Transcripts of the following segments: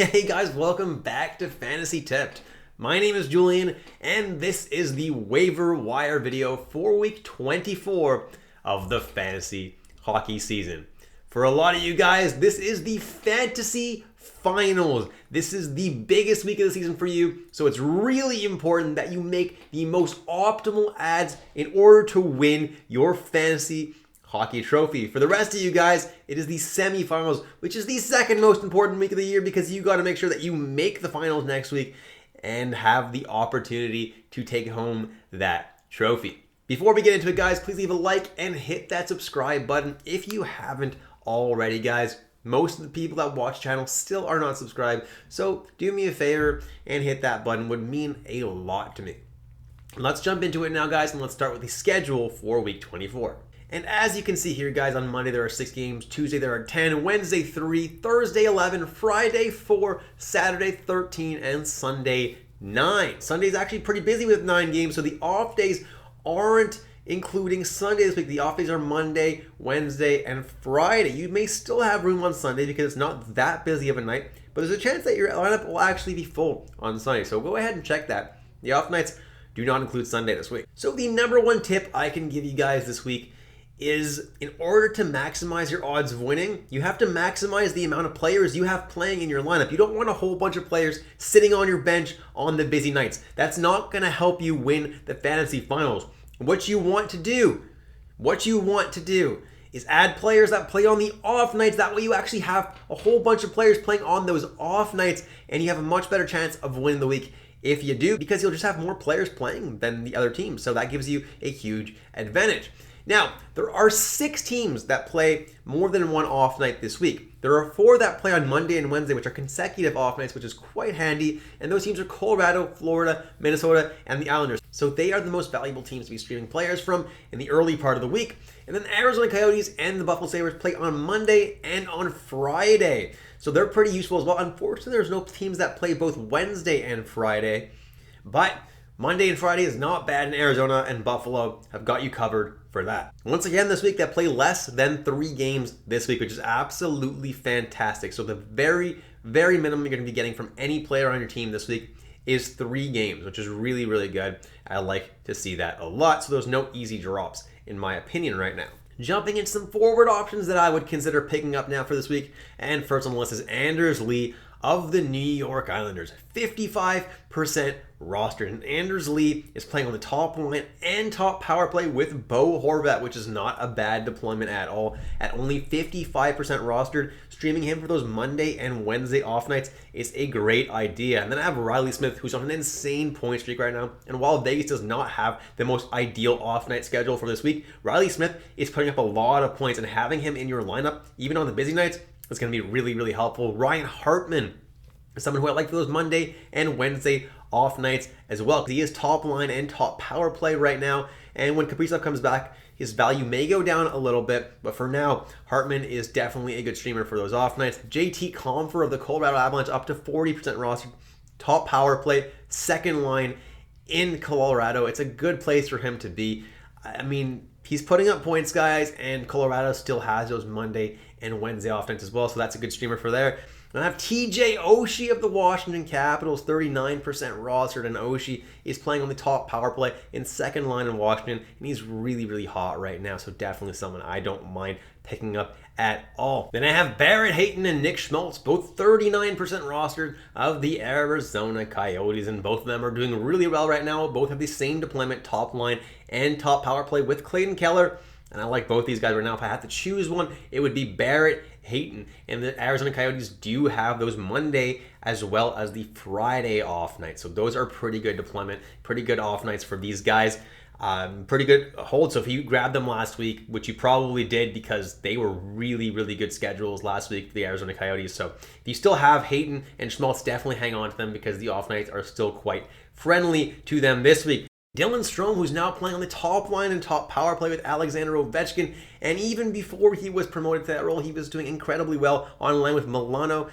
Hey guys, welcome back to Fantasy Tipped. My name is Julian, and this is the waiver wire video for week 24 of the fantasy hockey season. For a lot of you guys, this is the fantasy finals. This is the biggest week of the season for you, so it's really important that you make the most optimal ads in order to win your fantasy hockey trophy. For the rest of you guys, it is the semifinals, which is the second most important week of the year because you got to make sure that you make the finals next week and have the opportunity to take home that trophy. Before we get into it, guys, please leave a like and hit that subscribe button if you haven't already, guys. Most of the people that watch the channel still are not subscribed, so do me a favor and hit that button. It would mean a lot to me. Let's jump into it now, guys, and let's start with the schedule for week 24. And as you can see here, guys, on Monday there are 6 games, Tuesday there are 10, Wednesday 3, Thursday 11, Friday 4, Saturday 13, and Sunday 9. Sunday's actually pretty busy with 9 games, so the off days aren't including Sunday this week. The off days are Monday, Wednesday, and Friday. You may still have room on Sunday because it's not that busy of a night, but there's a chance that your lineup will actually be full on Sunday, so go ahead and check that. The off nights do not include Sunday this week. So the number one tip I can give you guys this week is, in order to maximize your odds of winning, you have to maximize the amount of players you have playing in your lineup. You don't want a whole bunch of players sitting on your bench on the busy nights. That's not going to help you win the fantasy finals. What you want to do is add players that play on the off nights. That way you actually have a whole bunch of players playing on those off nights, and you have a much better chance of winning the week if you do, because you'll just have more players playing than the other team. So that gives you a huge advantage. Now, there are 6 teams that play more than one off night this week. There are 4 that play on Monday and Wednesday, which are consecutive off nights, which is quite handy. And those teams are Colorado, Florida, Minnesota, and the Islanders. So they are the most valuable teams to be streaming players from in the early part of the week. And then the Arizona Coyotes and the Buffalo Sabres play on Monday and on Friday. So they're pretty useful as well. Unfortunately, there's no teams that play both Wednesday and Friday, but Monday and Friday is not bad in Arizona, and Buffalo have got you covered for that. Once again, this week, they play less than 3 games this week, which is absolutely fantastic. So the very, very minimum you're going to be getting from any player on your team this week is 3 games, which is really, really good. I like to see that a lot. So there's no easy drops, in my opinion, right now. Jumping into some forward options that I would consider picking up now for this week. And first on the list is Anders Lee of the New York Islanders. 55% rostered. And Anders Lee is playing on the top line and top power play with Bo Horvat, which is not a bad deployment at all. At only 55% rostered, streaming him for those Monday and Wednesday off nights is a great idea. And then I have Riley Smith, who's on an insane point streak right now. And while Vegas does not have the most ideal off night schedule for this week, Riley Smith is putting up a lot of points, and having him in your lineup, even on the busy nights, is going to be really, really helpful. Ryan Hartman is someone who I like for those Monday and Wednesday off nights as well. He is top line and top power play right now. And when Kaprizov comes back, his value may go down a little bit. But for now, Hartman is definitely a good streamer for those off nights. JT Compher of the Colorado Avalanche up to 40% rostered. Top power play, second line in Colorado. It's a good place for him to be. I mean, he's putting up points, guys, and Colorado still has those Monday and Wednesday off nights as well. So that's a good streamer for there. And I have TJ Oshie of the Washington Capitals, 39% rostered, and Oshie is playing on the top power play in second line in Washington, and he's really, really hot right now, so definitely someone I don't mind picking up at all. Then I have Barrett Hayton and Nick Schmaltz, both 39% rostered of the Arizona Coyotes, and both of them are doing really well right now. Both have the same deployment, top line and top power play with Clayton Keller. And I like both these guys right now. If I had to choose one, it would be Barrett Hayton. And the Arizona Coyotes do have those Monday as well as the Friday off nights. So those are pretty good deployment, pretty good off nights for these guys. Pretty good hold. So if you grabbed them last week, which you probably did because they were really, really good schedules last week for the Arizona Coyotes. So if you still have Hayton and Schmaltz, definitely hang on to them because the off nights are still quite friendly to them this week. Dylan Strome, who's now playing on the top line and top power play with Alexander Ovechkin, and even before he was promoted to that role, he was doing incredibly well on line with Milano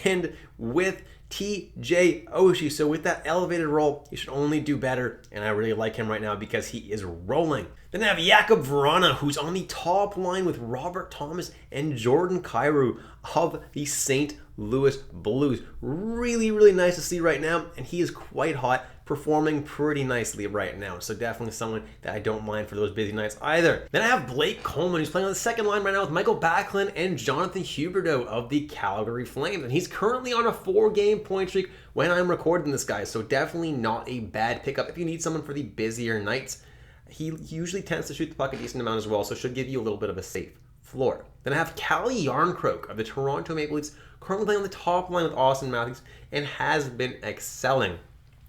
and with TJ Oshie. So with that elevated role, he should only do better, and I really like him right now because he is rolling. Then I have Jakub Vrana, who's on the top line with Robert Thomas and Jordan Kyrou of the St. Louis Blues. Really, really nice to see right now, and he is quite hot, performing pretty nicely right now. So definitely someone that I don't mind for those busy nights either. Then I have Blake Coleman, who's playing on the second line right now with Michael Backlund and Jonathan Huberdeau of the Calgary Flames. And he's currently on a 4-game point streak when I'm recording this, guy. So definitely not a bad pickup if you need someone for the busier nights. He usually tends to shoot the puck a decent amount as well, so should give you a little bit of a safe floor. Then I have Calle Jarnkrok of the Toronto Maple Leafs, currently playing on the top line with Austin Matthews and has been excelling.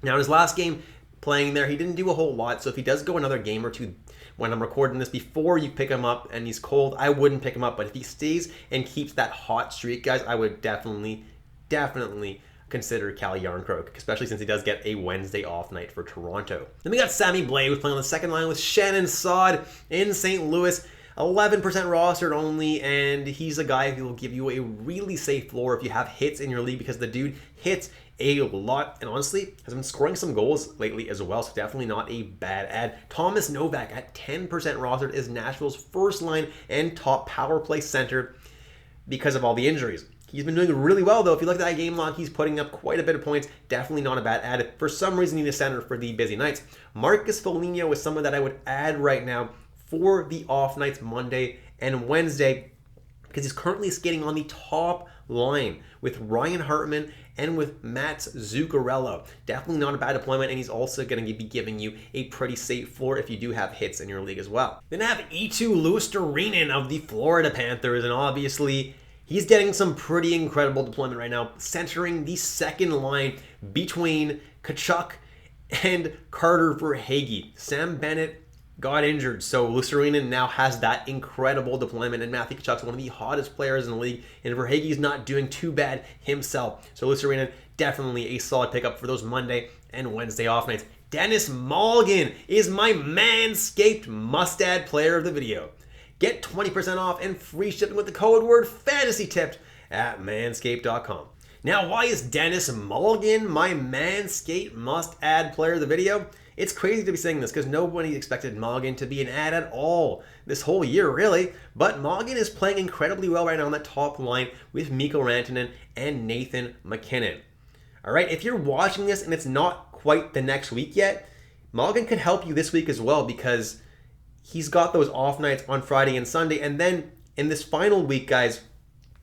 Now, in his last game playing there, he didn't do a whole lot, so if he does go another game or two when I'm recording this before you pick him up and he's cold, I wouldn't pick him up. But if he stays and keeps that hot streak, guys, I would definitely consider Calle Jarnkrok, especially since he does get a Wednesday off night for Toronto. Then we got Sammy Blais, who's playing on the second line with Shannon Saad in St. Louis. 11% rostered only, and he's a guy who will give you a really safe floor if you have hits in your league, because the dude hits a lot and honestly has been scoring some goals lately as well, so definitely not a bad ad. Thomas Novak at 10% rostered is Nashville's first line and top power play center because of all the injuries. He's been doing really well, though. If you look at that game log, he's putting up quite a bit of points. Definitely not a bad ad. If for some reason you need a center for the busy nights, Marcus Foligno is someone that I would add right now for the off nights Monday and Wednesday, because he's currently skating on the top line with Ryan Hartman and with Mats Zuccarello. Definitely not a bad deployment, and he's also going to be giving you a pretty safe floor if you do have hits in your league as well. Then I have Eetu Luostarinen of the Florida Panthers, and obviously he's getting some pretty incredible deployment right now, centering the second line between Tkachuk and Carter Verhaeghe. Sam Bennett got injured, so Luostarinen now has that incredible deployment, and Matthew Tkachuk's one of the hottest players in the league, and Verhaeghe's not doing too bad himself. So Luostarinen, definitely a solid pickup for those Monday and Wednesday off nights. Dennis Malgin is my Manscaped must-add player of the video. Get 20% off and free shipping with the code word FANTASYTIPPED at manscaped.com. Now, why is Dennis Malgin my Manscaped must-add player of the video? It's crazy to be saying this because nobody expected Malgin to be an ad at all this whole year, really. But Malgin is playing incredibly well right now on that top line with Mikko Rantanen and Nathan MacKinnon. All right, if you're watching this and it's not quite the next week yet, Malgin could help you this week as well, because he's got those off nights on Friday and Sunday. And then in this final week, guys,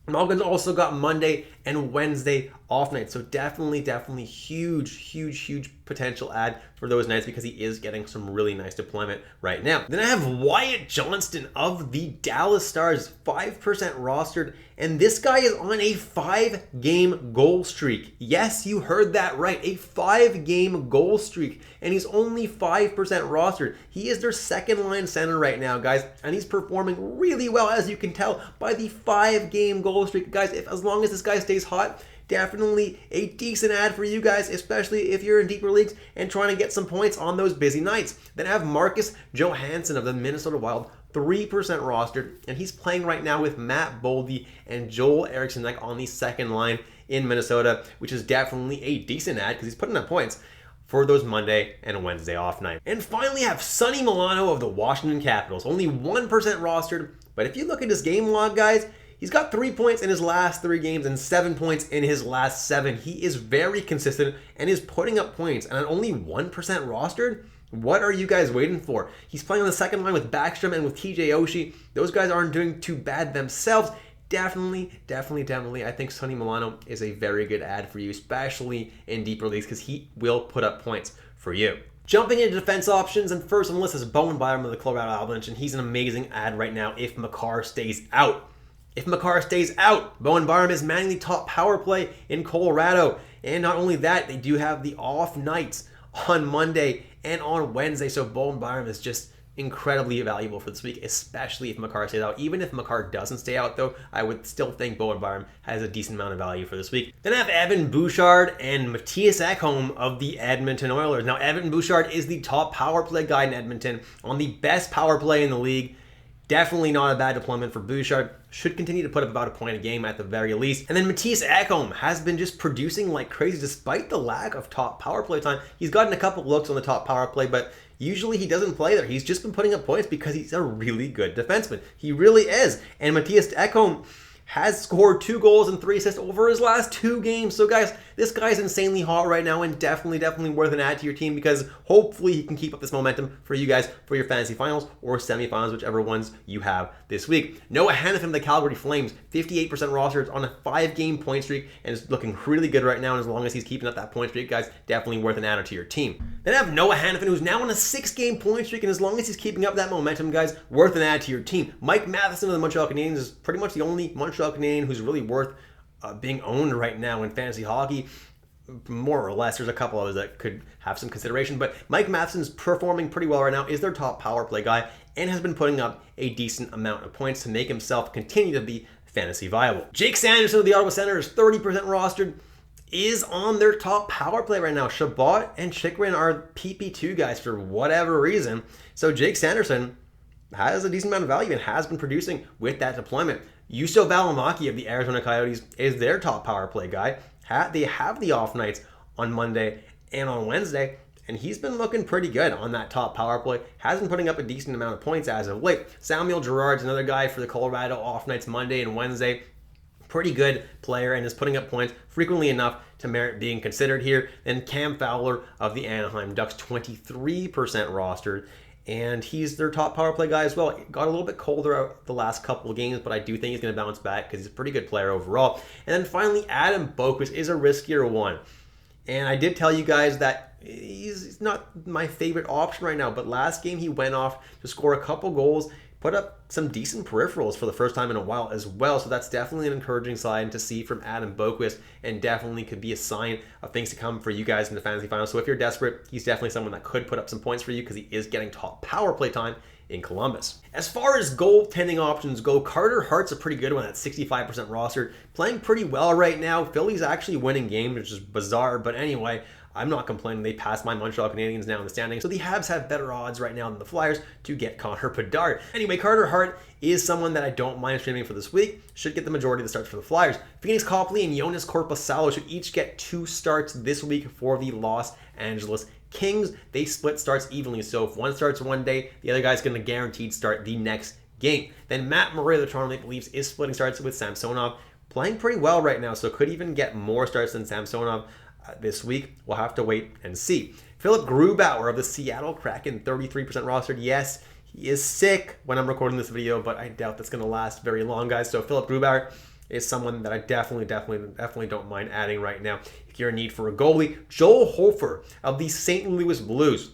Malgin's also got Monday and Wednesday off nights. So definitely huge potential ad for those nights, because he is getting some really nice deployment right now. Then I have Wyatt Johnston of the Dallas Stars, 5% rostered, and this guy is on a 5-game goal streak. Yes, you heard that right, a 5-game goal streak, and he's only 5% rostered. He is their second line center right now, guys, and he's performing really well, as you can tell by the 5-game goal streak. Guys, as long as this guy stays hot, definitely a decent ad for you guys, especially if you're in deeper leagues and trying to get some points on those busy nights. Then I have Marcus Johansson of the Minnesota Wild, 3% rostered, and he's playing right now with Matt Boldy and Joel Eriksson on the second line in Minnesota, which is definitely a decent ad because he's putting up points for those Monday and Wednesday off night. And finally I have Sonny Milano of the Washington Capitals, only 1% rostered, but if you look at his game log, guys, he's got 3 points in his last 3 games and 7 points in his last 7. He is very consistent and is putting up points. And at only 1% rostered, what are you guys waiting for? He's playing on the second line with Backstrom and with TJ Oshie. Those guys aren't doing too bad themselves. Definitely, I think Sonny Milano is a very good ad for you, especially in deeper leagues, because he will put up points for you. Jumping into defense options, and first on the list is Bowen Byram of the Colorado Avalanche, and he's an amazing ad right now if Makar stays out. If Makar stays out, Bowen Byram is manning the top power play in Colorado. And not only that, they do have the off nights on Monday and on Wednesday. So Bowen Byram is just incredibly valuable for this week, especially if Makar stays out. Even if Makar doesn't stay out, though, I would still think Bowen Byram has a decent amount of value for this week. Then I have Evan Bouchard and Matthias Ekholm of the Edmonton Oilers. Now, Evan Bouchard is the top power play guy in Edmonton on the best power play in the league. Definitely not a bad deployment for Bouchard. Should continue to put up about a point a game at the very least. And then Matthias Ekholm has been just producing like crazy despite the lack of top power play time. He's gotten a couple looks on the top power play, but usually he doesn't play there. He's just been putting up points because he's a really good defenseman. He really is. And Matthias Ekholm has scored 2 goals and 3 assists over his last 2 games. So guys, this guy's insanely hot right now and definitely worth an add to your team, because hopefully he can keep up this momentum for you guys for your fantasy finals or semifinals, whichever ones you have this week. Noah Hanifin of the Calgary Flames, 58% rostered on a 5-game point streak and is looking really good right now. And as long as he's keeping up that point streak, guys, definitely worth an add to your team. Then I have Noah Hanifin, who's now on a 6-game point streak, and as long as he's keeping up that momentum, guys, worth an add to your team. Mike Matheson of the Montreal Canadiens is pretty much the only Montreal Canadian who's really worth being owned right now in fantasy hockey. More or less, there's a couple others that could have some consideration, but Mike Matheson's performing pretty well right now, is their top power play guy, and has been putting up a decent amount of points to make himself continue to be fantasy viable. Jake Sanderson of the Ottawa Senators, 30% rostered, is on their top power play right now. Shabbat and Chikrin are PP2 guys for whatever reason, so Jake Sanderson has a decent amount of value and has been producing with that deployment. Juuso Valimaki of the Arizona Coyotes is their top power play guy. They have the off nights on Monday and on Wednesday, and he's been looking pretty good on that top power play. Has been putting up a decent amount of points as of late. Samuel Girard's another guy for the Colorado off nights Monday and Wednesday. Pretty good player and is putting up points frequently enough to merit being considered here. Then Cam Fowler of the Anaheim Ducks, 23% rostered. And he's their top power play guy as well. It got a little bit colder out the last couple of games, but I do think he's going to bounce back because he's a pretty good player overall. And then finally, Adam Boqvist is a riskier one. And I did tell you guys that he's not my favorite option right now, but last game he went off to score a couple goals, put up some decent peripherals for the first time in a while as well. So that's definitely an encouraging sign to see from Adam Boqvist, and definitely could be a sign of things to come for you guys in the fantasy finals. So if you're desperate, he's definitely someone that could put up some points for you because he is getting top power play time in Columbus. As far as goaltending options go, Carter Hart's a pretty good one at 65% rostered, playing pretty well right now. Philly's actually winning games, which is bizarre, but anyway, I'm not complaining. They passed my Montreal Canadiens now in the standings, so the Habs have better odds right now than the Flyers to get Connor Bedard. Anyway, Carter Hart is someone that I don't mind streaming for this week. Should get the majority of the starts for the Flyers. Phoenix Copley and Jonas Korpisalo should each get 2 starts this week for the Los Angeles Kings. They split starts evenly, so if one starts one day, the other guy's going to guaranteed start the next game. Then Matt Murray of the Toronto Maple Leafs is splitting starts with Samsonov, playing pretty well right now, so could even get more starts than Samsonov this week. We'll have to wait and see. Philip Grubauer of the Seattle Kraken, 33% rostered. Yes, he is sick when I'm recording this video, but I doubt that's going to last very long, guys. So Philip Grubauer is someone that I definitely don't mind adding right now if you're in need for a goalie. Joel Hofer of the St. Louis Blues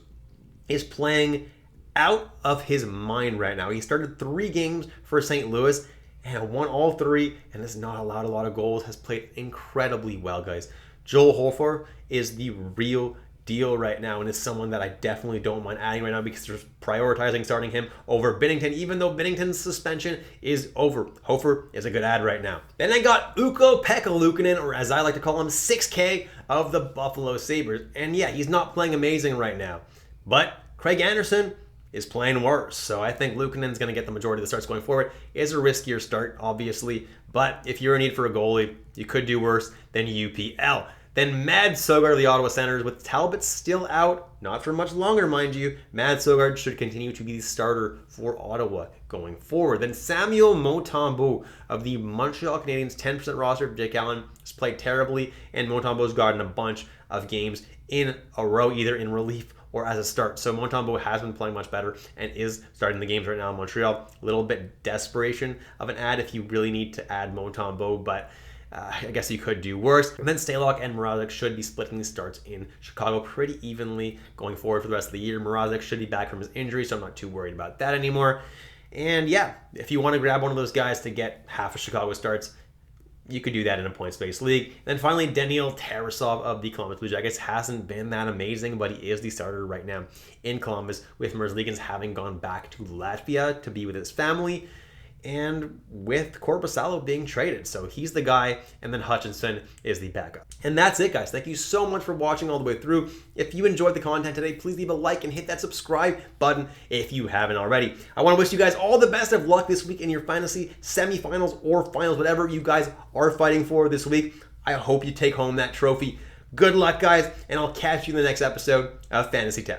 is playing out of his mind right now. He started 3 games for St. Louis and won all 3 and has not allowed a lot of goals, has played incredibly well, guys. Joel Hofer is the real deal right now and is someone that I definitely don't mind adding right now because they're prioritizing starting him over Binnington, even though Binnington's suspension is over. Hofer is a good add right now. Then I got Ukko-Pekka Luukkonen, or as I like to call him, 6K of the Buffalo Sabres. And yeah, he's not playing amazing right now, but Craig Anderson is playing worse. So I think Luukkonen's going to get the majority of the starts going forward. It's a riskier start, obviously, but if you're in need for a goalie, you could do worse than UPL. Then Mads Søgaard of the Ottawa Senators, with Talbot still out, not for much longer, mind you. Mads Søgaard should continue to be the starter for Ottawa going forward. Then Samuel Montembeault of the Montreal Canadiens, 10% roster. Jake Allen has played terribly, and Montembeault's gotten a bunch of games in a row, either in relief or as a start. So Montembeault has been playing much better and is starting the games right now in Montreal. A little bit desperation of an add if you really need to add Montembeault, but I guess you could do worse. And then Stalock and Mrazek should be splitting the starts in Chicago pretty evenly going forward for the rest of the year. Mrazek should be back from his injury, so I'm not too worried about that anymore. And yeah, if you want to grab one of those guys to get half of Chicago starts, you could do that in a points-based league. And then finally, Daniil Tarasov of the Columbus Blue Jackets hasn't been that amazing, but he is the starter right now in Columbus, with Merzlikins having gone back to Latvia to be with his family, and with Korpisalo being traded. So he's the guy, and then Hutchinson is the backup. And that's it, guys. Thank you so much for watching all the way through. If you enjoyed the content today, please leave a like and hit that subscribe button if you haven't already. I want to wish you guys all the best of luck this week in your fantasy semifinals or finals, whatever you guys are fighting for this week. I hope you take home that trophy. Good luck, guys, and I'll catch you in the next episode of Fantasy Tech.